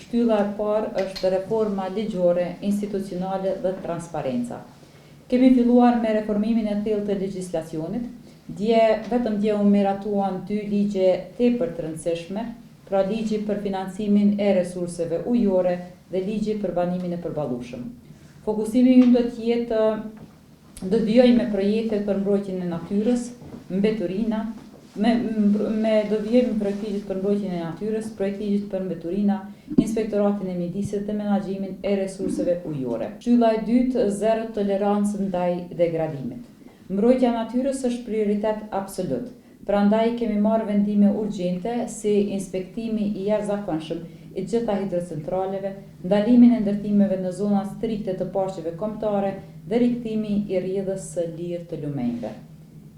Shtylla e parë është reforma ligjore, institucionale dhe transparenca. Kemi filluar me reformimin e thellë të legjislacionit. Vetëm dje u miratuan 2 ligje tepër të rëndësishme, pra ligji për financimin e resurseve ujore dhe ligji për banimin e përballueshëm. Fokusimi ynë do të jetë do të vijojë me projekte për mbrojtjen e natyrës, mbeturina, do vijojë me projekte për mbrojtjen e natyrës, projekte për mbeturina, inspektoratin e mjedisit dhe menaxhimin e resurseve ujore. Shtylla e dytë, zero tolerancë ndaj degradimit. Mbrojtja e natyrës është prioritet absolut. Prandaj kemi marrë vendime urgjente si inspektimi i jashtëzakonshëm i gjitha hidrocentraleve, ndalimin e ndërtimeve në zona strikte të paqeve kombëtare dhe rikthimi i rrjedhës së lirë të lumenjve.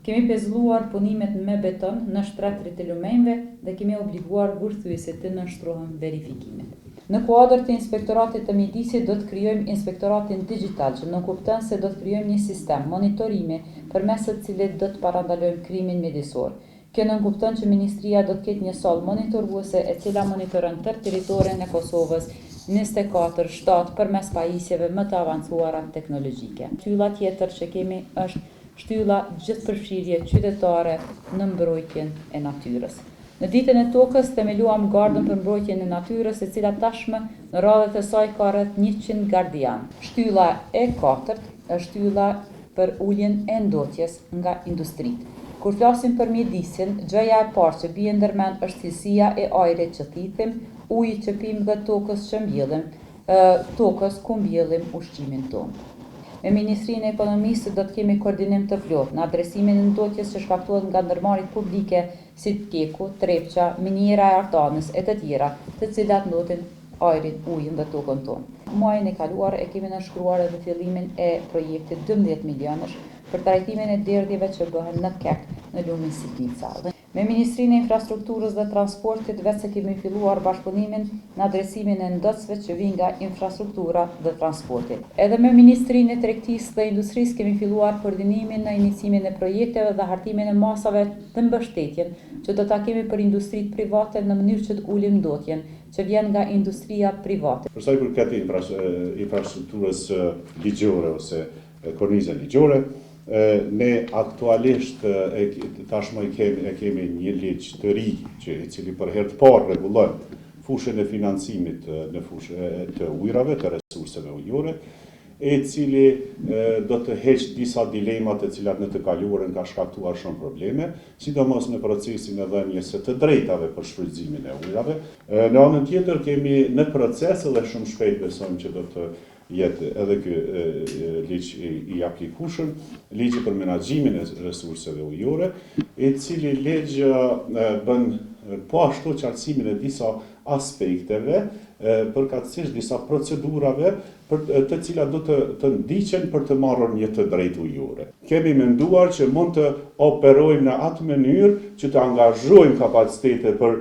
Kemi pezulluar punimet me beton në shtretërit e lumenjve dhe kemi obliguar burgthyesit të nënshtrohen verifikimet. Në kuadër të inspektoratit të mjedisit do të krijojmë inspektoratin digjital, që nënkupton se do të krijojmë një sistem monitorimi përmes të cilit do të parandalojmë krimin mjedisor. Kjo nënkupton që Ministria do të ketë një sallë monitoruese e cila monitoron tërë territorin e Kosovës 24/7 përmes pajisjeve më të avancuara teknologjike. Shtylla tjetër që kemi është shtylla gjithëpërfshirje qytetare në mbrojtjen e natyrës. Në ditën e tokës themeluam gardën për mbrojtjen e natyrës, e cila tashmë në radhët e saj ka rreth 100 gardian. Shtylla e katërt është shtylla për uljen e ndotjes nga industritë. Kur flasim për mjedisin, gjëja e parë që bie ndërmend është cilësia e ajrit që thithim, ujit që pim dhe tokës që mbjellim, tokës ku mbjellim ushqimin tonë. Me Ministrinë e Ekonomisë do të kemi koordinim të plotë në adresimin e ndotjes që shkaktohet nga ndërmarrjet publike si Teku, Trepça, miniera e Artanës e të tjera, të cilat ndotin ajrin, ujin dhe tokën tonë. Muajin e kaluar e kemi nënshkruar edhe fillimin e projektit 12 milionësh për trajtimin e derdhjeve që bëhen në Kek, në lumin Siglica. Me Ministrinë e Infrastrukturës dhe Transportit vetë se kemi filluar bashkëpunimin në adresimin e ndotësve që vijnë nga infrastruktura dhe transporti. Edhe me Ministrinë e Tregtisë dhe Industrisë kemi filluar koordinimin në iniciimin e projekteve dhe hartimin e masave të mbështetjen që do ta kemi për industritë private në mënyrë që të ulim ndotjen që vjen nga industria private. Për sa i përket infrastrukturës ligjore ose kornizën ligjore, ne aktualisht tashmë kemi një ligj të ri i cili për herë të parë rregullon fushën e financimit në fushë të ujrave, të resurseve ujore, e cili do të heqë disa dilemat e cilat në të kaluarën ka shkaktuar shumë probleme, sidomos në procesin e dhënies së të drejtave për shfrytëzimin e ujrave. Në anën tjetër kemi në proces dhe shumë shpejt besojmë që do të jetë edhe ky ligj i aplikueshëm, ligji për menaxhimin e resurseve ujore, i cili ligj bën po ashtu qartësimin e disa aspekteve, përkatësisht disa procedurave të cilat do të ndiqen për të marrur një të drejtë ujore. Kemi menduar që mund të operojmë në atë mënyrë që të angazhojmë kapacitete për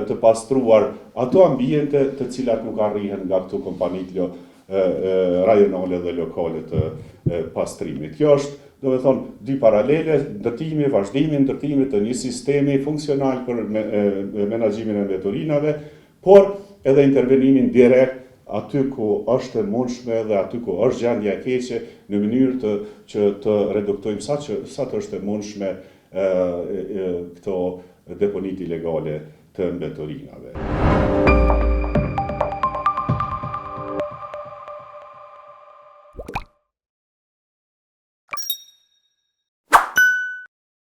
të pastruar ato ambiente të cilat nuk arrihen nga këto kompanitë rajonale dhe lokale të pastrimit. Kjo është, do të thonë, dy paralele, ndërtimi, vazhdimi, ndërtimi të një sistemi funksional për menaxhimin e mbeturinave, por edhe intervenimin direkt aty ku është e mundshme dhe aty ku është gjendja e keqe në mënyrë që të reduktojmë sa të është e mundshme këto deponit ilegale të mbeturinave.